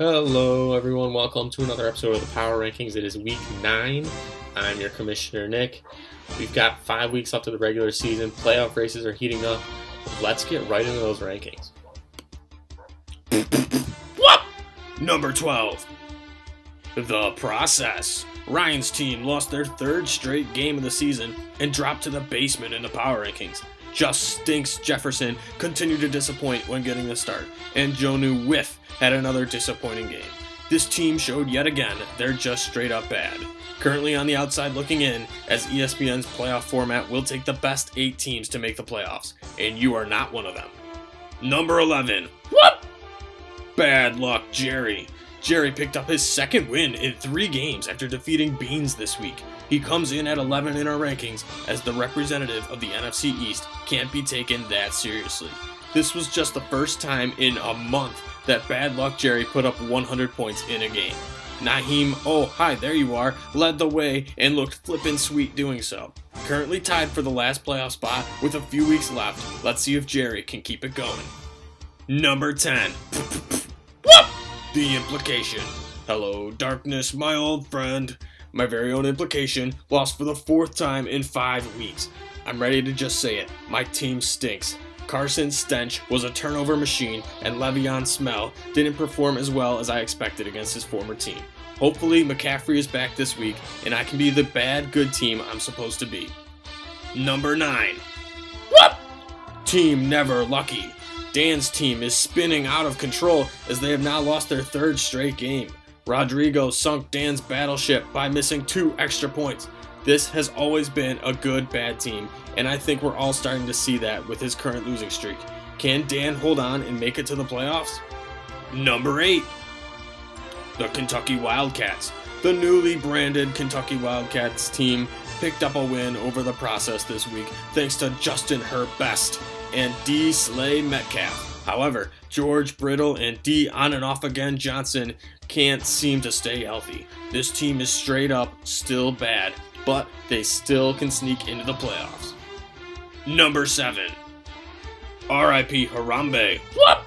Hello, everyone. Welcome to another episode of the Power Rankings. It is week 9. I'm your commissioner, Nick. We've got 5 weeks up to the regular season. Playoff races are heating up. Let's get right into those rankings. What? Number 12. The process. Ryan's team lost their third straight game of the season and dropped to the basement in the power rankings. Just Stinks Jefferson continued to disappoint when getting the start, and Jonu Whiff had another disappointing game. This team showed yet again they're just straight up bad. Currently on the outside looking in, as ESPN's playoff format will take the best 8 teams to make the playoffs, and you are not one of them. Number 11. What? Bad luck, Jerry. Jerry picked up his second win in 3 games after defeating Beans this week. He comes in at 11 in our rankings as the representative of the NFC East can't be taken that seriously. This was just the first time in a month that Bad Luck Jerry put up 100 points in a game. Naheem, oh hi, there you are, led the way and looked flippin' sweet doing so. Currently tied for the last playoff spot with a few weeks left. Let's see if Jerry can keep it going. Number 10. What? The implication. Hello, darkness, my old friend. My very own implication lost for the 4th time in 5 weeks. I'm ready to just say it. My team stinks. Carson Stench was a turnover machine, and Le'Veon Smell didn't perform as well as I expected against his former team. Hopefully, McCaffrey is back this week, and I can be the bad, good team I'm supposed to be. Number 9. What? Team Never Lucky. Dan's team is spinning out of control as they have now lost their 3rd straight game. Rodrigo sunk Dan's battleship by missing 2 extra points. This has always been a good bad team, and I think we're all starting to see that with his current losing streak. Can Dan hold on and make it to the playoffs? Number 8. The Kentucky Wildcats. The newly branded Kentucky Wildcats team picked up a win over the process this week thanks to Justin Herbest and D. Slay Metcalf. However, George Brittle and D. on and off again Johnson can't seem to stay healthy. This team is straight up still bad, but they still can sneak into the playoffs. Number 7. R.I.P. Harambe. What?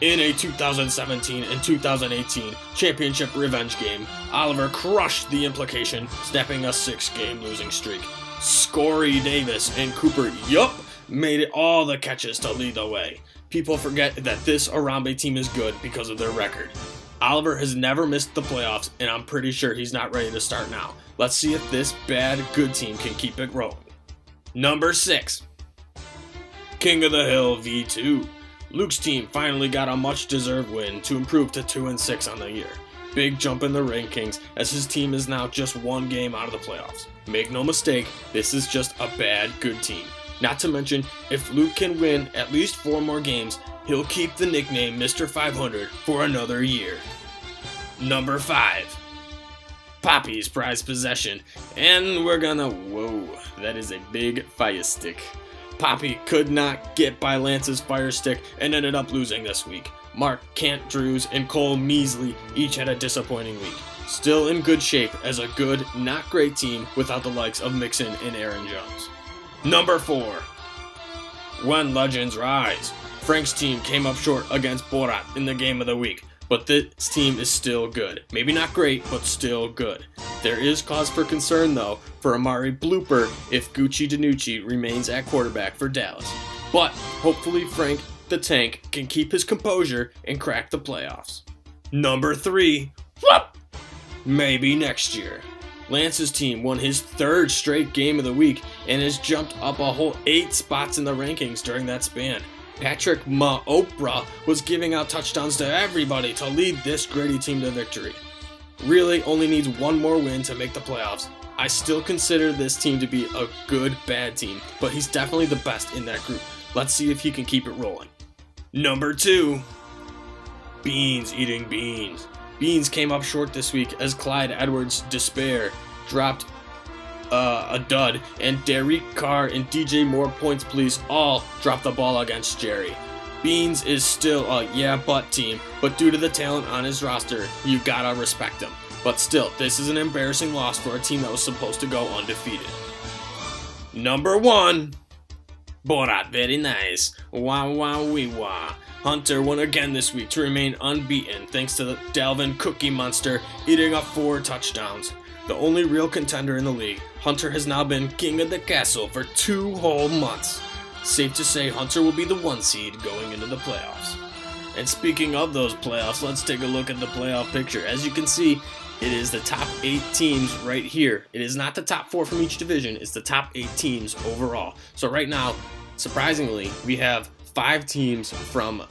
In a 2017 and 2018 championship revenge game, Oliver crushed the implication, snapping a 6-game losing streak. Scory Davis and Cooper made it all the catches to lead the way. People forget that this Harambe team is good because of their record. Oliver has never missed the playoffs, and I'm pretty sure he's not ready to start now. Let's see if this bad, good team can keep it rolling. Number 6. King of the Hill V2. Luke's team finally got a much-deserved win to improve to 2-6 on the year. Big jump in the rankings as his team is now just 1 game out of the playoffs. Make no mistake, this is just a bad, good team. Not to mention, if Luke can win at least 4 more games, he'll keep the nickname Mr. 500 for another year. Number 5. Poppy's prized possession. And we're gonna, whoa, that is a big fire stick. Poppy could not get by Lance's fire stick and ended up losing this week. Mark Cant-Drews and Cole Measley each had a disappointing week. Still in good shape as a good, not great team without the likes of Mixon and Aaron Jones. Number 4. When Legends Rise. Frank's team came up short against Borat in the game of the week, but this team is still good. Maybe not great, but still good. There is cause for concern, though, for Amari Blooper if Gucci DiNucci remains at quarterback for Dallas. But hopefully Frank the Tank can keep his composure and crack the playoffs. Number 3. Whoop! Maybe next year. Lance's team won his 3rd straight game of the week and has jumped up a whole 8 spots in the rankings during that span. Patrick Oprah was giving out touchdowns to everybody to lead this gritty team to victory. Really only needs 1 more win to make the playoffs. I still consider this team to be a good, bad team, but he's definitely the best in that group. Let's see if he can keep it rolling. Number 2. Beans eating beans. Beans came up short this week as Clyde Edwards-Despair dropped a dud, and Derek Carr and DJ Moore Points Please all dropped the ball against Jerry. Beans is still a yeah but team, but due to the talent on his roster, you gotta respect him. But still, this is an embarrassing loss for a team that was supposed to go undefeated. Number 1. Borat, very nice. Wah wah wee wah. Hunter won again this week to remain unbeaten thanks to the Dalvin Cookie Monster eating up 4 touchdowns. The only real contender in the league, Hunter has now been king of the castle for 2 whole months. Safe to say Hunter will be the 1 seed going into the playoffs. And speaking of those playoffs, let's take a look at the playoff picture. As you can see, it is the top 8 teams right here. It is not the top 4 from each division, it's the top 8 teams overall. So right now, surprisingly, we have 5 teams from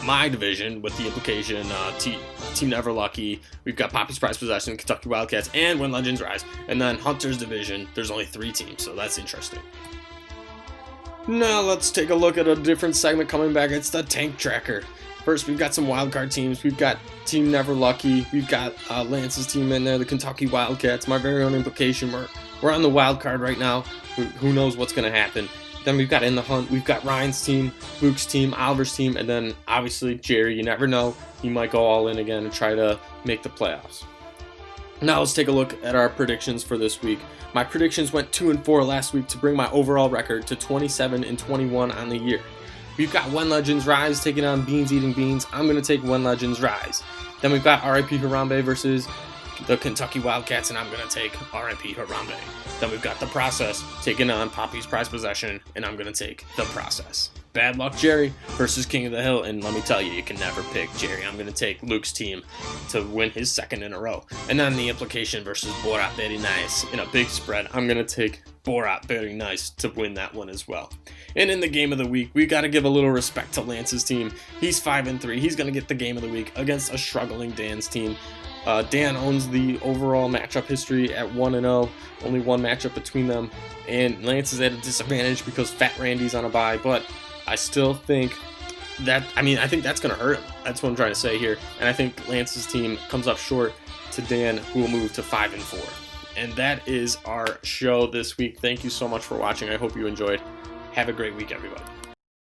my division, with the implication Team Never Lucky, we've got Poppy's Prize Possession, Kentucky Wildcats, and When Legends Rise. And then Hunter's division, there's only 3 teams, so that's interesting. Now let's take a look at a different segment coming back. It's the Tank Tracker. First, we've got some wildcard teams. We've got Team Never Lucky. We've got Lance's team in there, the Kentucky Wildcats. My very own implication. We're on the wild card right now. Who knows what's going to happen? Then we've got In the Hunt. We've got Ryan's team, Luke's team, Oliver's team, and then obviously Jerry. You never know. He might go all in again and try to make the playoffs. Now let's take a look at our predictions for this week. My predictions went 2-4 last week to bring my overall record to 27-21 on the year. We've got When Legends Rise taking on Beans Eating Beans. I'm going to take When Legends Rise. Then we've got RIP Harambe versus the Kentucky Wildcats, and I'm going to take RIP Harambe. Then we've got The Process taking on Poppy's Prize Possession, and I'm going to take The Process. Bad Luck Jerry versus King of the Hill, and let me tell you, you can never pick Jerry. I'm going to take Luke's team to win his 2nd in a row. And then The Implication versus Borat Very Nice in a big spread. I'm going to take Borat Very Nice to win that one as well. And in the Game of the Week, we got to give a little respect to Lance's team. He's 5-3. He's going to get the Game of the Week against a struggling Dan's team. Dan owns the overall matchup history at 1-0. Only 1 matchup between them. And Lance is at a disadvantage because Fat Randy's on a bye, but I still think that, I think that's going to hurt him. That's what I'm trying to say here. And I think Lance's team comes up short to Dan, who will move to 5-4. And that is our show this week. Thank you so much for watching. I hope you enjoyed. Have a great week, everybody.